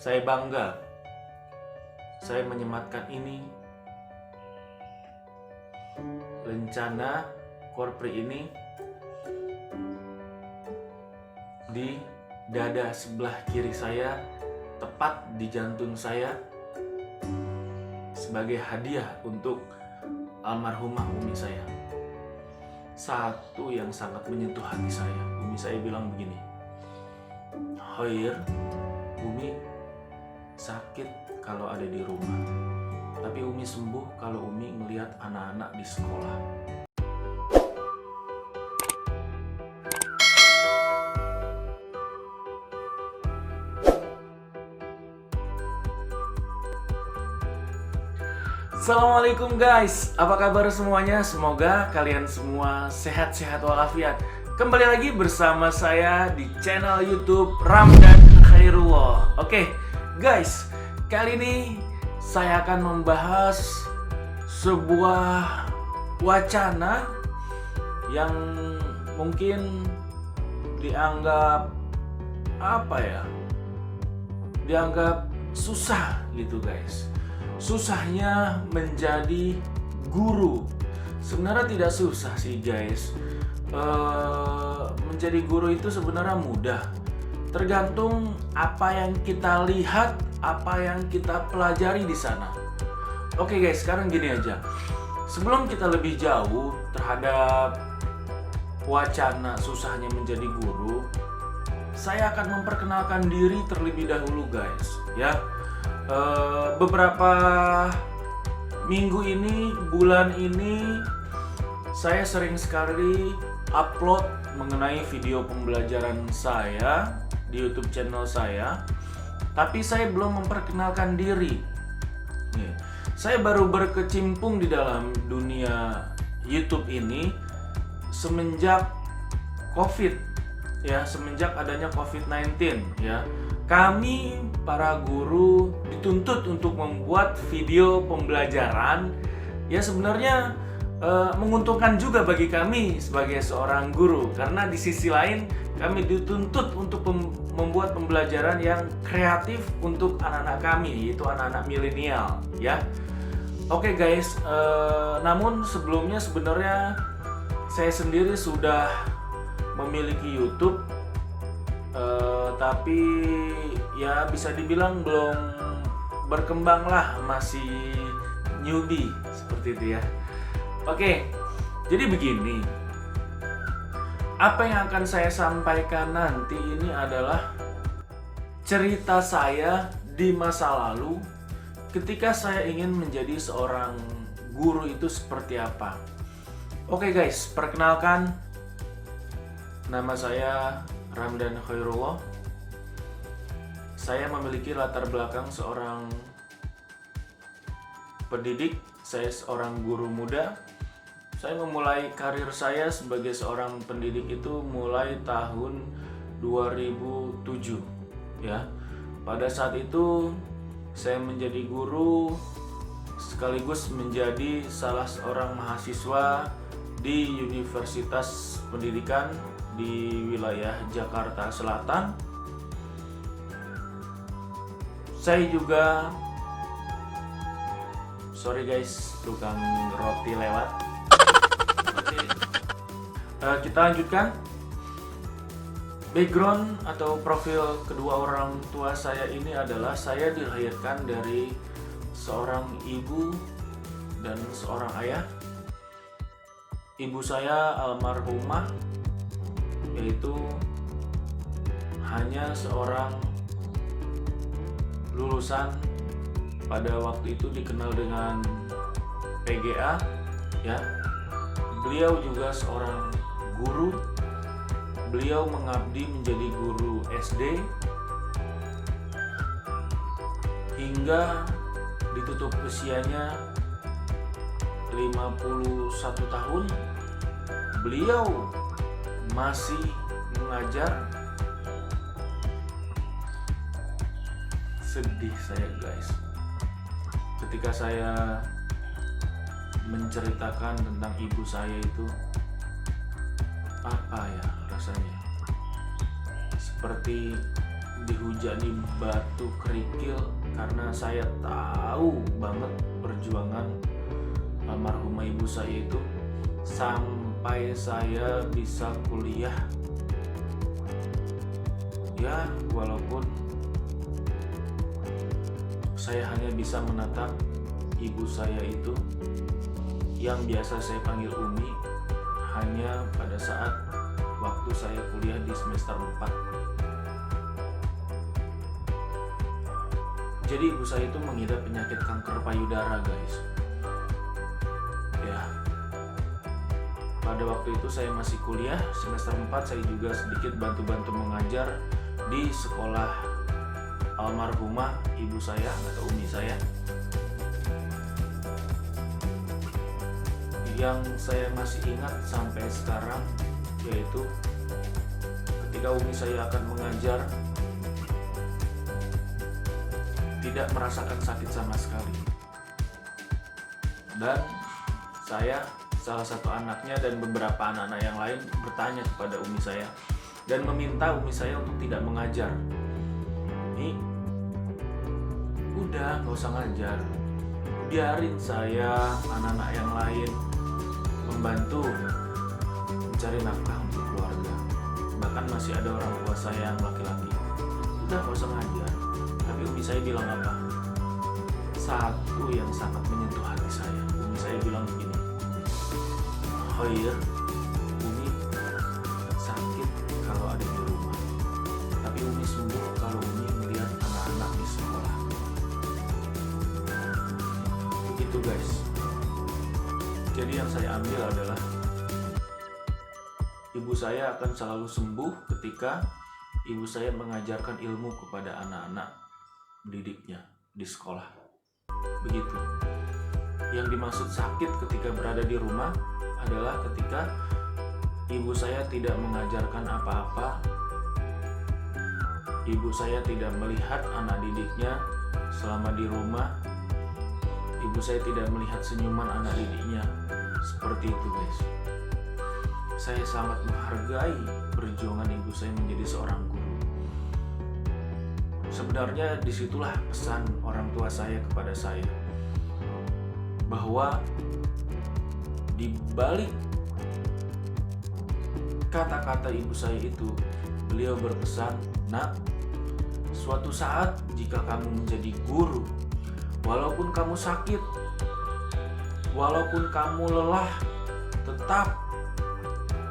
Saya bangga saya menyematkan ini, rencana korpri ini di dada sebelah kiri saya, tepat di jantung saya, sebagai hadiah untuk almarhumah umi saya. Satu yang sangat menyentuh hati saya. Umi saya bilang begini, "Khair, Umi sakit kalau ada di rumah, tapi Umi sembuh kalau Umi melihat anak-anak di sekolah." Assalamualaikum guys, apa kabar semuanya? Semoga kalian semua sehat-sehat walafiat. Kembali lagi bersama saya di channel YouTube Ramdan Khairullah. Oke guys, kali ini saya akan membahas sebuah wacana yang mungkin dianggap dianggap susah gitu guys. Susahnya menjadi guru. Sebenarnya tidak susah sih guys. Menjadi guru itu sebenarnya mudah. Tergantung apa yang kita lihat, apa yang kita pelajari di sana. Oke guys, sekarang gini aja. Sebelum kita lebih jauh terhadap wacana susahnya menjadi guru, saya akan memperkenalkan diri terlebih dahulu guys, ya. Beberapa minggu ini, bulan ini, saya sering sekali upload mengenai video pembelajaran saya di YouTube channel saya, tapi saya belum memperkenalkan diri. Saya baru berkecimpung di dalam dunia YouTube ini semenjak COVID, ya, semenjak adanya COVID-19, ya. Kami para guru dituntut untuk membuat video pembelajaran, ya sebenarnya menguntungkan juga bagi kami sebagai seorang guru, karena di sisi lain kami dituntut untuk membuat pembelajaran yang kreatif untuk anak-anak kami, yaitu anak-anak milenial, ya. Oke guys, namun sebelumnya sebenarnya saya sendiri sudah memiliki YouTube, tapi ya bisa dibilang belum berkembang lah, masih newbie seperti itu ya. Oke, jadi begini, apa yang akan saya sampaikan nanti ini adalah cerita saya di masa lalu ketika saya ingin menjadi seorang guru itu seperti apa. Oke guys, perkenalkan, nama saya Ramdan Khairullah. Saya memiliki latar belakang seorang pendidik, saya seorang guru muda. Saya memulai karir saya sebagai seorang pendidik itu mulai tahun 2007, ya. Pada saat itu saya menjadi guru sekaligus menjadi salah seorang mahasiswa di Universitas Pendidikan di wilayah Jakarta Selatan. Saya juga, sorry guys, tukang roti lewat. Oke. Kita lanjutkan. Background atau profil kedua orang tua saya ini adalah saya dilahirkan dari seorang ibu dan seorang ayah. Ibu saya almarhumah, yaitu hanya seorang lulusan, pada waktu itu dikenal dengan PGA, ya. Beliau juga seorang guru. Beliau mengabdi menjadi guru SD hingga ditutup usianya 51 tahun. Beliau masih mengajar. Sedih saya guys ketika saya menceritakan tentang ibu saya itu, apa ya rasanya, seperti dihujani batu kerikil karena saya tahu banget perjuangan almarhumah ibu saya itu sampai saya bisa kuliah. Ya, walaupun saya hanya bisa menatap ibu saya itu yang biasa saya panggil Umi hanya pada saat waktu saya kuliah di semester 4. Jadi ibu saya itu mengidap penyakit kanker payudara, guys. Ya, pada waktu itu saya masih kuliah semester 4, saya juga sedikit bantu-bantu mengajar di sekolah almarhumah ibu saya atau Umi saya. Yang saya masih ingat sampai sekarang yaitu ketika Umi saya akan mengajar tidak merasakan sakit sama sekali. Dan saya, salah satu anaknya dan beberapa anak-anak yang lain bertanya kepada Umi saya dan meminta Umi saya untuk tidak mengajar. Ini udah gak usah ngajar, biarin saya, anak-anak yang lain membantu mencari nafkah untuk keluarga. Bahkan masih ada orang tua saya yang laki-laki. Udah gak usah ngajar. Tapi Umi saya bilang apa? Satu yang sangat menyentuh hati saya. Umi saya bilang begini, Khair, Umi sakit kalau ada di rumah, tapi Umi sembuh kalau Umi melihat anak-anak di sekolah. Begitu, guys. Jadi yang saya ambil adalah ibu saya akan selalu sembuh ketika ibu saya mengajarkan ilmu kepada anak-anak didiknya di sekolah. Begitu. Yang dimaksud sakit ketika berada di rumah adalah ketika ibu saya tidak mengajarkan apa-apa, ibu saya tidak melihat anak didiknya selama di rumah, ibu saya tidak melihat senyuman anak didiknya. Seperti itu, guys. Saya sangat menghargai perjuangan ibu saya menjadi seorang guru. Sebenarnya disitulah pesan orang tua saya kepada saya, bahwa di balik kata-kata ibu saya itu, beliau berpesan, "Nak, suatu saat jika kamu menjadi guru, walaupun kamu sakit, walaupun kamu lelah, tetap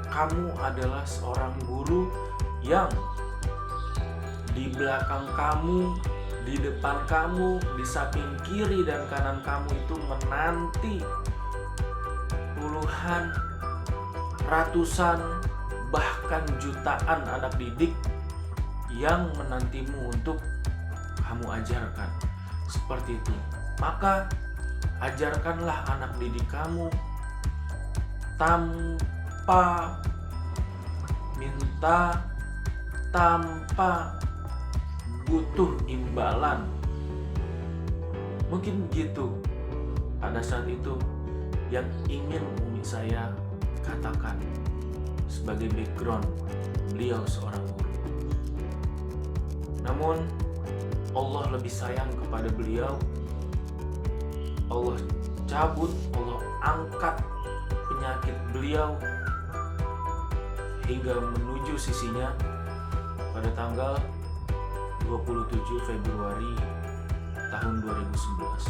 kamu adalah seorang guru yang di belakang kamu, di depan kamu, di samping kiri dan kanan kamu itu menanti puluhan, ratusan, bahkan jutaan anak didik yang menantimu untuk kamu ajarkan." Seperti itu. Maka ajarkanlah anak didik kamu tanpa minta, tanpa butuh imbalan. Mungkin begitu pada saat itu yang ingin Umi saya katakan sebagai background beliau seorang guru. Namun Allah lebih sayang kepada beliau. Allah cabut, Allah angkat penyakit beliau hingga menuju sisinya pada tanggal 27 Februari tahun 2011.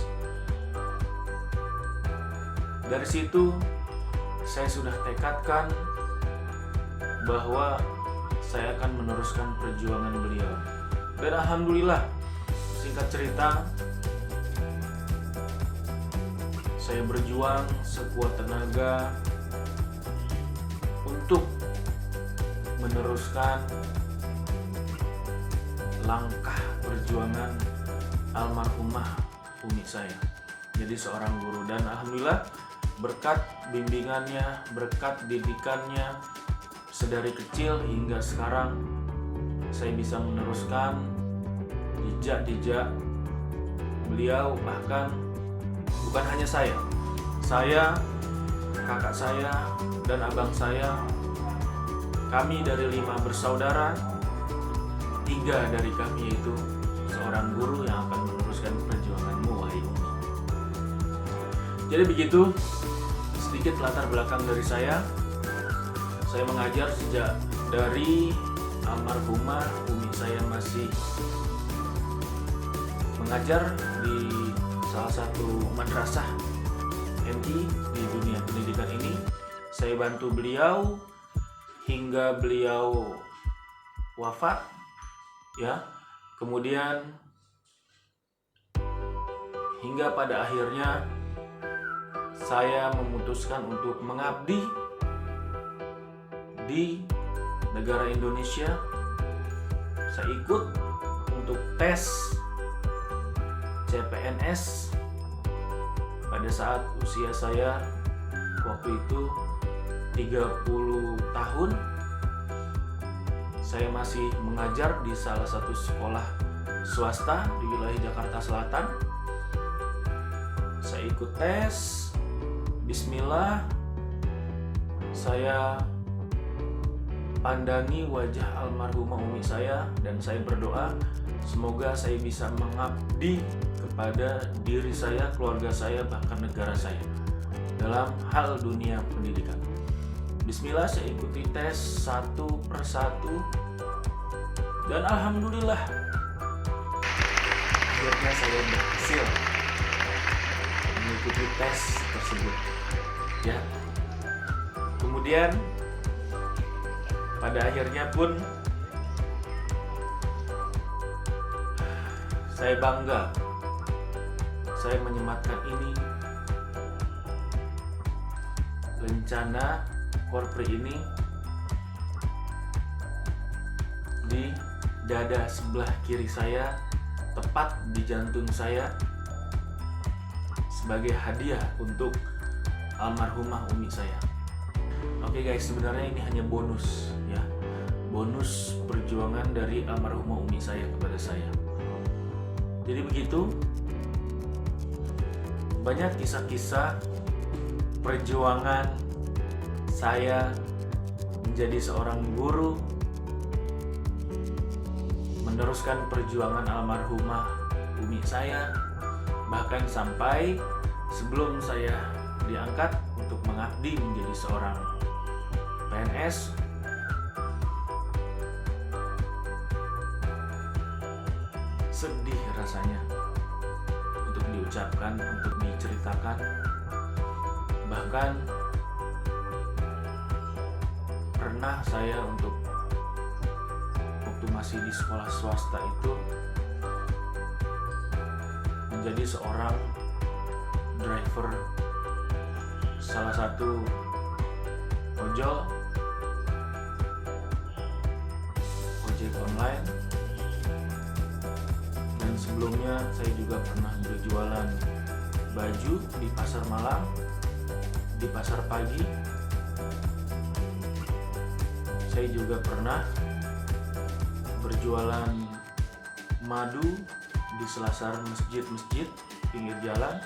Dari situ saya sudah tekadkan bahwa saya akan meneruskan perjuangan beliau. Dan alhamdulillah, singkat cerita, saya berjuang sekuat tenaga untuk meneruskan langkah perjuangan almarhumah Umi saya jadi seorang guru. Dan alhamdulillah berkat bimbingannya, berkat didikannya sedari kecil hingga sekarang, saya bisa meneruskan jejak-jejak beliau. Bahkan bukan hanya saya, kakak saya, dan abang saya, kami dari 5 bersaudara tiga dari kami, yaitu seorang guru yang akan meneruskan perjuanganmu, wahai Umi. Jadi begitu sedikit latar belakang dari saya. Saya mengajar sejak dari almarhumah Umi saya masih mengajar di salah satu madrasah MI di dunia pendidikan ini. Saya bantu beliau hingga beliau wafat, ya. Kemudian hingga pada akhirnya saya memutuskan untuk mengabdi di negara Indonesia. Saya ikut untuk tes CPNS pada saat usia saya waktu itu 30 tahun. Saya masih mengajar di salah satu sekolah swasta di wilayah Jakarta Selatan. Saya ikut tes. Bismillah, saya pandangi wajah almarhumah Umi saya dan saya berdoa semoga saya bisa mengabdi kepada diri saya, keluarga saya, bahkan negara saya dalam hal dunia pendidikan. Bismillah, saya ikuti tes satu persatu dan alhamdulillah akhirnya saya berhasil mengikuti tes tersebut, ya. Kemudian pada akhirnya pun saya bangga saya menyematkan ini, rencana korpri ini, di dada sebelah kiri saya, tepat di jantung saya, sebagai hadiah untuk almarhumah Umi saya. Oke guys, sebenarnya ini hanya bonus, ya, bonus perjuangan dari almarhumah Umi saya kepada saya. Jadi begitu, banyak kisah-kisah perjuangan saya menjadi seorang guru, meneruskan perjuangan almarhumah Umi saya, bahkan sampai sebelum saya diangkat untuk mengabdi menjadi seorang PNS. Sedih rasanya untuk diucapkan, untuk diceritakan. Bahkan pernah saya untuk waktu masih di sekolah swasta itu menjadi seorang driver salah satu ojol, ojek online. Dan sebelumnya saya juga pernah berjualan baju di pasar malam, di pasar pagi. Saya juga pernah berjualan madu di selasar masjid-masjid pinggir jalan.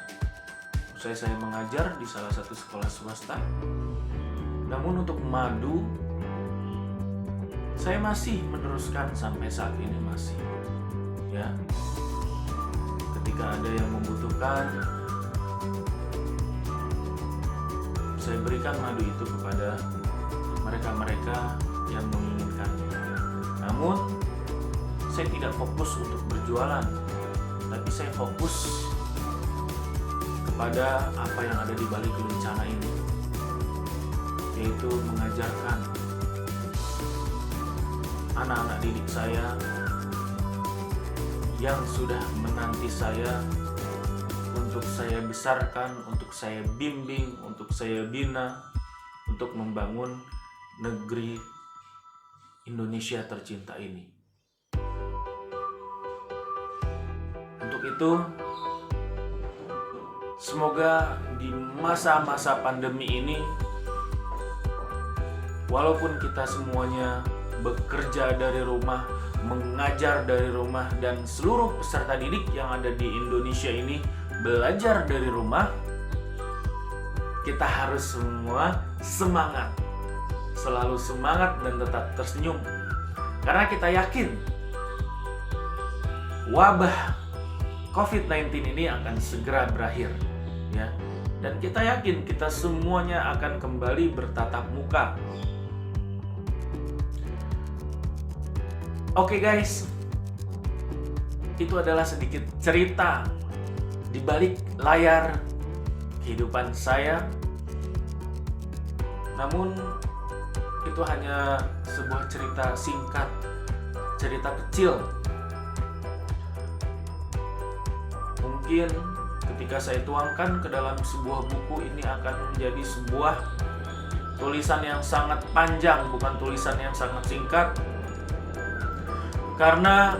Usai saya mengajar di salah satu sekolah swasta. Namun untuk madu saya masih meneruskan sampai saat ini, masih, ya. Ketika ada yang membutuhkan, saya berikan madu itu kepada mereka-mereka yang menginginkan. Namun saya tidak fokus untuk berjualan, tapi saya fokus kepada apa yang ada di balik rencana ini, yaitu mengajarkan anak-anak didik saya yang sudah menanti saya untuk saya besarkan, untuk saya bimbing, untuk saya bina, untuk membangun negeri Indonesia tercinta ini. Untuk itu, semoga di masa-masa pandemi ini, walaupun kita semuanya bekerja dari rumah, mengajar dari rumah, dan seluruh peserta didik yang ada di Indonesia ini belajar dari rumah, kita harus semua semangat, selalu semangat dan tetap tersenyum. Karena kita yakin wabah COVID-19 ini akan segera berakhir, ya. Dan kita yakin kita semuanya akan kembali bertatap muka. Oke guys, itu adalah sedikit cerita di balik layar kehidupan saya. Namun itu hanya sebuah cerita singkat, cerita kecil. Mungkin ketika saya tuangkan ke dalam sebuah buku, ini akan menjadi sebuah tulisan yang sangat panjang, bukan tulisan yang sangat singkat. Karena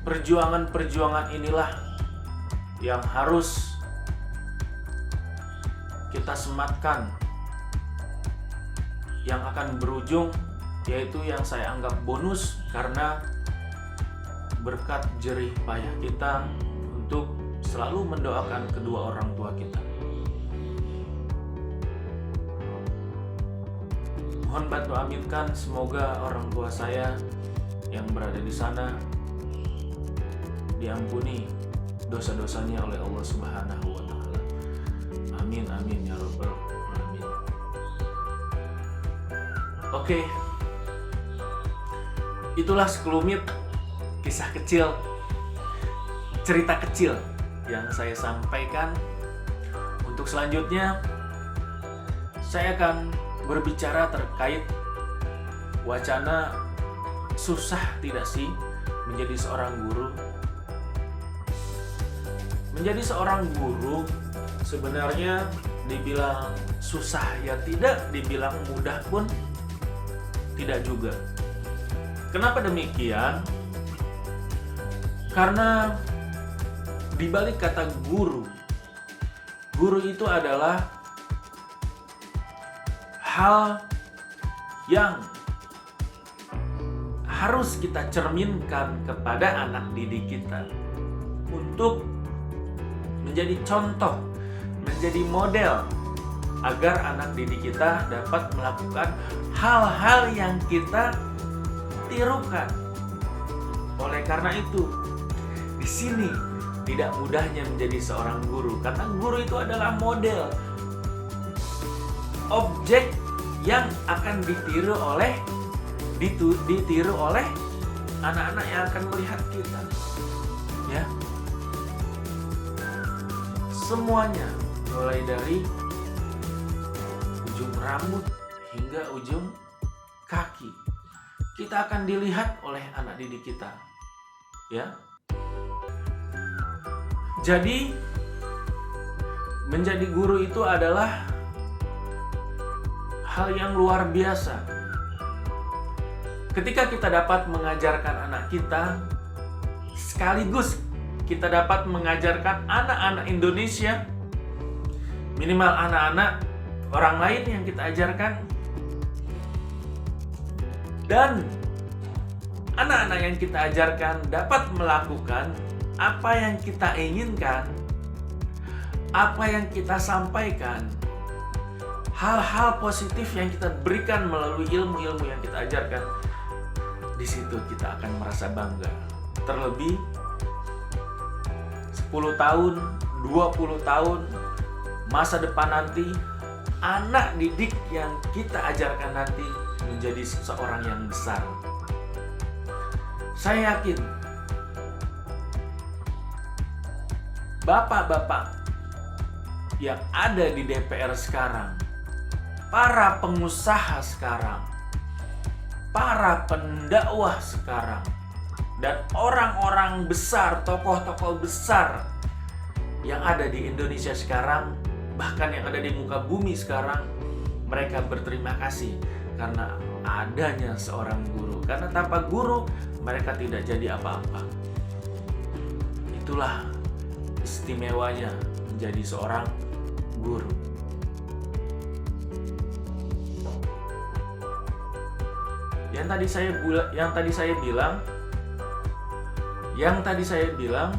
perjuangan-perjuangan inilah yang harus kita sematkan, yang akan berujung, yaitu yang saya anggap bonus karena berkat jerih payah kita untuk selalu mendoakan kedua orang tua kita. Mohon bantu aminkan, semoga orang tua saya yang berada di sana diampuni dosa-dosanya oleh Allah Subhanahu wa Ta'ala. Amin amin ya rabbal alamin. Oke. Itulah sekelumit kisah kecil, cerita kecil yang saya sampaikan. Untuk selanjutnya saya akan berbicara terkait wacana susah tidak sih menjadi seorang guru. Menjadi seorang guru sebenarnya dibilang susah ya tidak, dibilang mudah pun tidak juga. Kenapa demikian? Karena di balik kata guru itu adalah hal yang harus kita cerminkan kepada anak didik kita untuk menjadi contoh, menjadi model agar anak didik kita dapat melakukan hal-hal yang kita tirukan. Oleh karena itu, di sini tidak mudahnya menjadi seorang guru, karena guru itu adalah model, objek yang akan ditiru oleh anak-anak yang akan melihat kita. Ya. Semuanya mulai dari ujung rambut hingga ujung kaki. Kita akan dilihat oleh anak didik kita. Ya. Jadi menjadi guru itu adalah hal yang luar biasa. Ketika kita dapat mengajarkan anak kita, sekaligus kita dapat mengajarkan anak-anak Indonesia, minimal anak-anak orang lain yang kita ajarkan, dan anak-anak yang kita ajarkan dapat melakukan apa yang kita inginkan, apa yang kita sampaikan, hal-hal positif yang kita berikan melalui ilmu-ilmu yang kita ajarkan. Di situ kita akan merasa bangga. Terlebih 10 tahun, 20 tahun masa depan nanti, anak didik yang kita ajarkan nanti menjadi seseorang yang besar. Saya yakin bapak-bapak yang ada di DPR sekarang, para pengusaha sekarang, para pendakwah sekarang, dan orang-orang besar, tokoh-tokoh besar yang ada di Indonesia sekarang, bahkan yang ada di muka bumi sekarang, mereka berterima kasih karena adanya seorang guru. Karena tanpa guru, mereka tidak jadi apa-apa. Itulah istimewanya menjadi seorang guru. Yang tadi saya bilang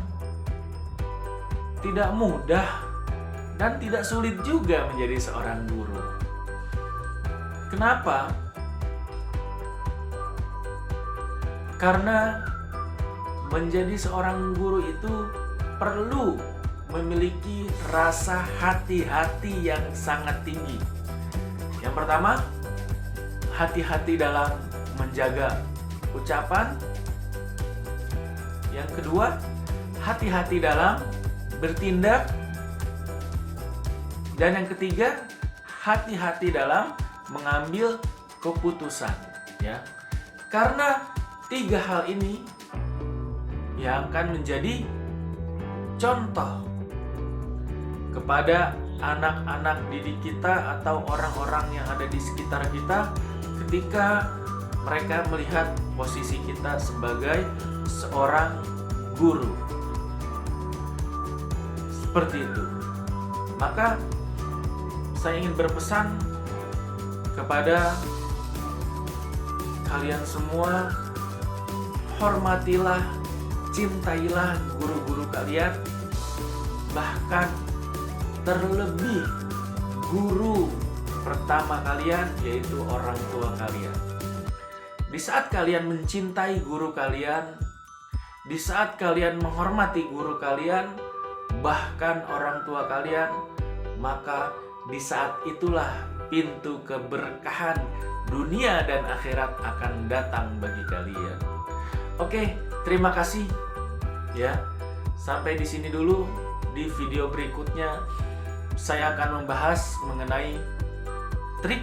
tidak mudah dan tidak sulit juga menjadi seorang guru. Kenapa? Karena menjadi seorang guru itu perlu memiliki rasa hati-hati yang sangat tinggi. Yang pertama, hati-hati dalam menjaga ucapan. Yang kedua, hati-hati dalam bertindak. Dan yang ketiga, hati-hati dalam mengambil keputusan, ya. Karena 3 hal ini yang akan menjadi contoh kepada anak-anak didik kita atau orang-orang yang ada di sekitar kita ketika mereka melihat posisi kita sebagai seorang guru. Seperti itu. Maka saya ingin berpesan kepada kalian semua, hormatilah, cintailah guru-guru kalian, bahkan terlebih guru pertama kalian, yaitu orang tua kalian. Di saat kalian mencintai guru kalian, di saat kalian menghormati guru kalian, bahkan orang tua kalian, maka di saat itulah pintu keberkahan dunia dan akhirat akan datang bagi kalian. Oke, terima kasih. Ya, sampai di sini dulu. Di video berikutnya saya akan membahas mengenai trik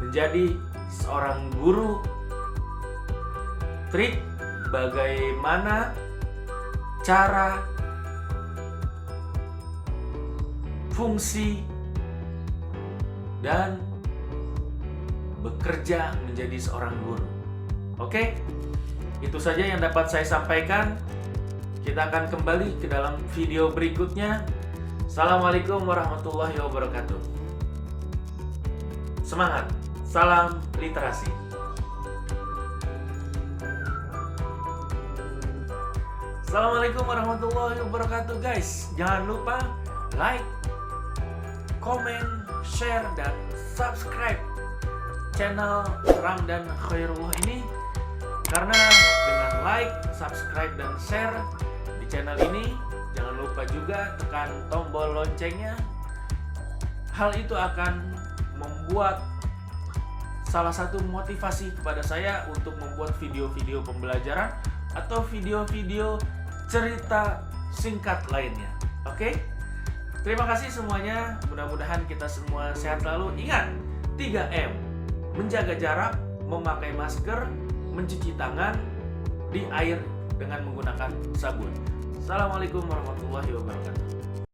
menjadi seorang guru, trik bagaimana cara, fungsi, dan bekerja menjadi seorang guru. Oke, itu saja yang dapat saya sampaikan. Kita akan kembali ke dalam video berikutnya. Assalamualaikum warahmatullahi wabarakatuh. Semangat, salam literasi. Assalamualaikum warahmatullahi wabarakatuh guys. Jangan lupa like, komen, share, dan subscribe channel Ramdan Khairullah ini. Karena dengan like, subscribe, dan share di channel ini, jangan lupa juga tekan tombol loncengnya. Hal itu akan membuat salah satu motivasi kepada saya untuk membuat video-video pembelajaran atau video-video cerita singkat lainnya. Oke? Terima kasih semuanya. Mudah-mudahan kita semua sehat selalu. Ingat, 3M. Menjaga jarak, memakai masker, mencuci tangan di air dengan menggunakan sabun. Assalamualaikum warahmatullahi wabarakatuh.